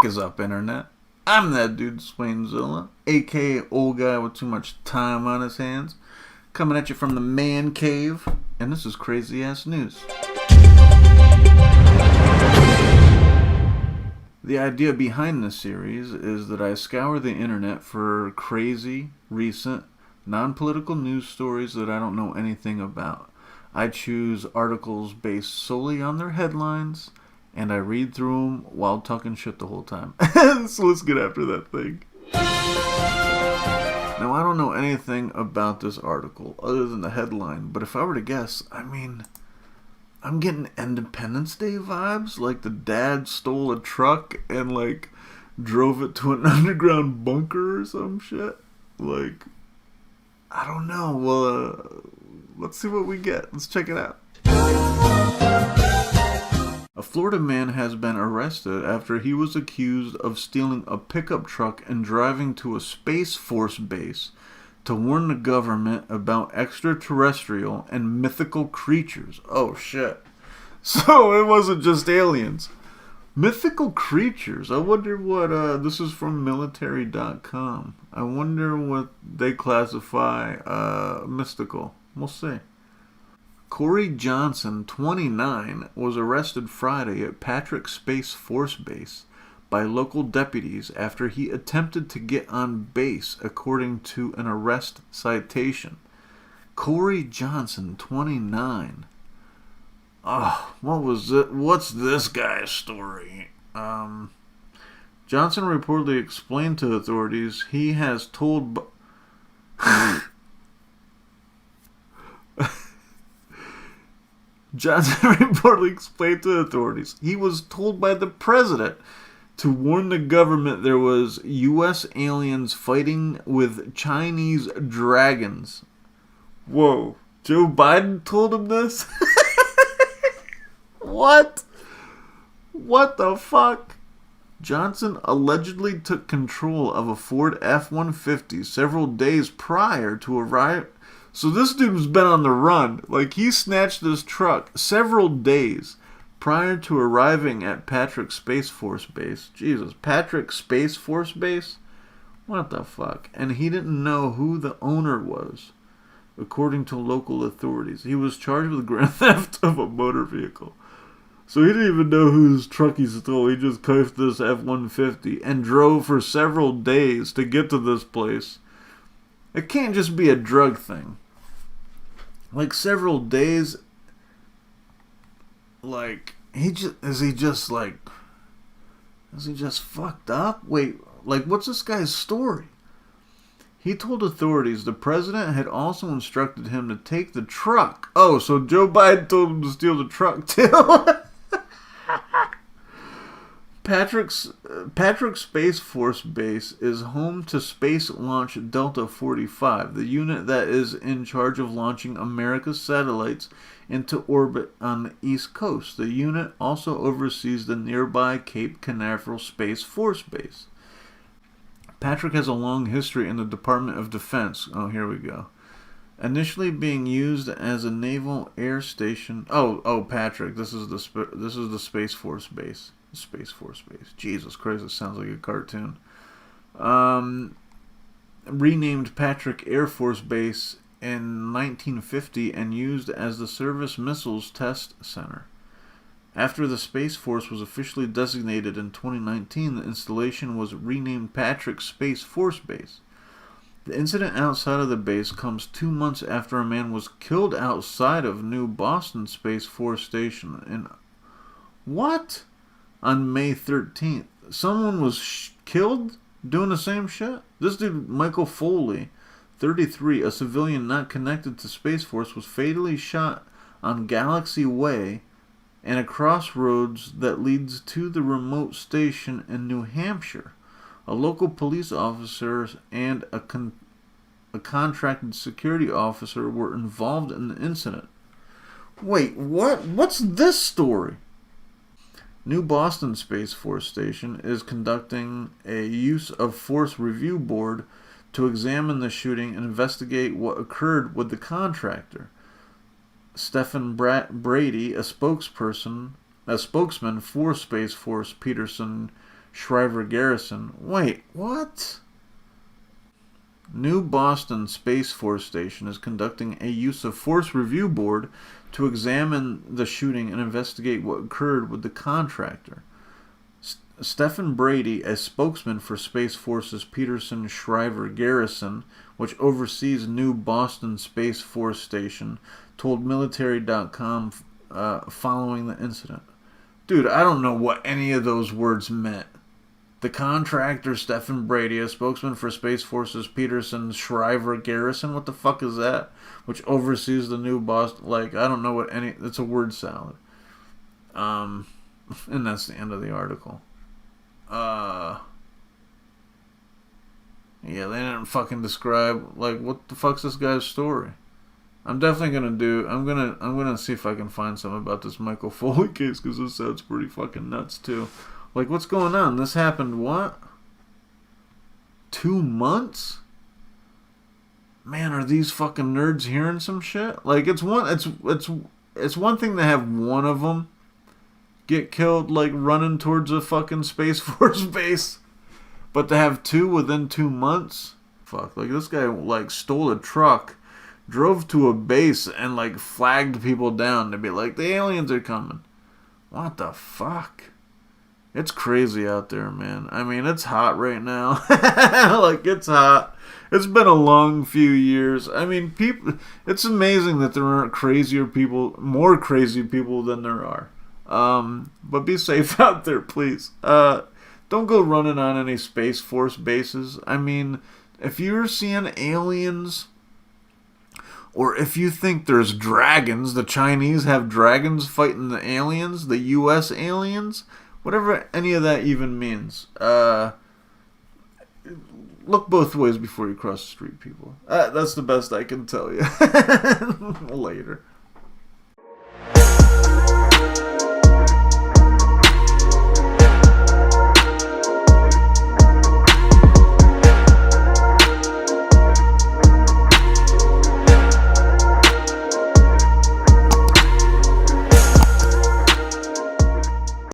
fuck is up, Internet? I'm that dude, Swainzilla, aka old guy with too much time on his hands, coming at you from the man cave, and this is crazy ass news. The idea behind this series is that I scour the internet for crazy, recent, non-political news stories that I don't know anything about. I choose articles based solely on their headlines, and I read through them while talking shit the whole time. So let's get after that thing. Now, I don't know anything about this article other than the headline, but if I were to guess, I'm getting Independence Day vibes. Like the dad stole a truck and drove it to an underground bunker or some shit. Like, I don't know. Well, let's see what we get. Let's check it out. A Florida man has been arrested after he was accused of stealing a pickup truck and driving to a Space Force base to warn the government about extraterrestrial and mythical creatures. Oh shit. So it wasn't just aliens. Mythical creatures. I wonder what, this is from military.com. I wonder what they classify mystical. We'll see. Corey Johnson, 29, was arrested Friday at Patrick Space Force Base by local deputies after he attempted to get on base, according to an arrest citation. Corey Johnson, 29. What was it? What's this guy's story? Johnson reportedly explained to authorities he has told... Johnson reportedly explained to authorities he was told by the president to warn the government there was U.S. aliens fighting with Chinese dragons. Whoa. Joe Biden told him this? What? What the fuck? Johnson allegedly took control of a Ford F-150 several days prior to arriving. So this dude's been on the run. Like, he snatched this truck several days prior to arriving at Patrick Space Force Base. Jesus, Patrick Space Force Base? What the fuck? And he didn't know who the owner was, according to local authorities. He was charged with grand theft of a motor vehicle. So he didn't even know whose truck he stole. He just cuffed this F-150 and drove for several days to get to this place. It can't just be a drug thing. Like, several days, is he just fucked up? Wait, what's this guy's story? He told authorities the president had also instructed him to take the truck. Oh, so Joe Biden told him to steal the truck too? Patrick Space Force Base is home to Space Launch Delta 45, the unit that is in charge of launching America's satellites into orbit on the East Coast. The unit also oversees the nearby Cape Canaveral Space Force Base. Patrick has a long history in the Department of Defense. Oh, here we go. Initially being used as a naval air station. Oh, Patrick. This is the Space Force Base. Space Force Base. Jesus Christ, it sounds like a cartoon. Renamed Patrick Air Force Base in 1950 and used as the Service Missiles Test Center. After the Space Force was officially designated in 2019, the installation was renamed Patrick Space Force Base. The incident outside of the base comes 2 months after a man was killed outside of New Boston Space Force Station. What? On May 13th. Someone was killed doing the same shit? This dude, Michael Foley, 33, a civilian not connected to Space Force, was fatally shot on Galaxy Way and a crossroads that leads to the remote station in New Hampshire. A local police officer and a contracted security officer were involved in the incident. Wait, what? What's this story? New Boston Space Force Station is conducting a use of force review board to examine the shooting and investigate what occurred with the contractor. Stephen Brady, a spokesman for Space Force Peterson Shriver Garrison. Wait, what? New Boston Space Force Station is conducting a use of force review board to examine the shooting and investigate what occurred with the contractor. Stephen Brady, a spokesman for Space Force's Peterson Shriver Garrison, which oversees New Boston Space Force Station, told Military.com following the incident. Dude, I don't know what any of those words meant. The contractor, Stephen Brady, a spokesman for Space Force's Peterson Shriver Garrison. What the fuck is that? Which oversees the New Boston... Like, I don't know what any... It's a word salad. And that's the end of the article. Yeah, they didn't fucking describe... Like, what the fuck's this guy's story? I'm definitely gonna do... I'm gonna see if I can find something about this Michael Foley case, because this sounds pretty fucking nuts, too. Like, what's going on? This happened, what? 2 months? Man, are these fucking nerds hearing some shit? Like, it's one thing to have one of them get killed, like, running towards a fucking Space Force base. But to have 2 within 2 months? Fuck, like, this guy, like, stole a truck, drove to a base, and, like, flagged people down to be like, the aliens are coming. What the fuck? It's crazy out there, man. I mean, it's hot right now. Like, it's hot. It's been a long few years. I mean, people. It's amazing that there aren't more crazy people than there are. But be safe out there, please. Don't go running on any Space Force bases. I mean, if you're seeing aliens, or if you think there's dragons, the Chinese have dragons fighting the aliens, the U.S. aliens... Whatever any of that even means. Look both ways before you cross the street, people. That's the best I can tell you. Later.